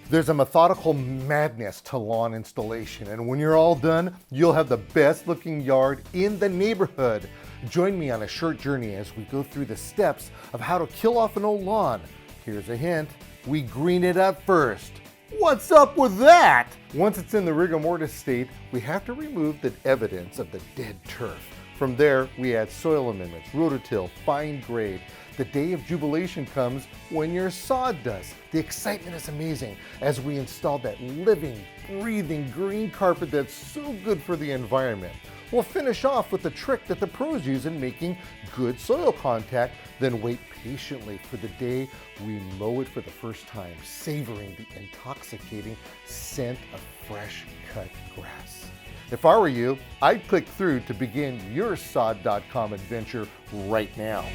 There's a methodical madness to lawn installation, and when you're all done, you'll have the best looking yard in the neighborhood. Join me on a short journey as we go through the steps of how to kill off an old lawn. Here's a hint, we green it up first. What's up with that? Once it's in the rigor mortis state, we have to remove the evidence of the dead turf. From there, we add soil amendments, rototill, fine grade. The day of jubilation comes when your sod does. The excitement is amazing as we install that living, breathing green carpet that's so good for the environment. We'll finish off with the trick that the pros use in making good soil contact, then wait patiently for the day we mow it for the first time, savoring the intoxicating scent of fresh cut grass. If I were you, I'd click through to begin your sod.com adventure right now.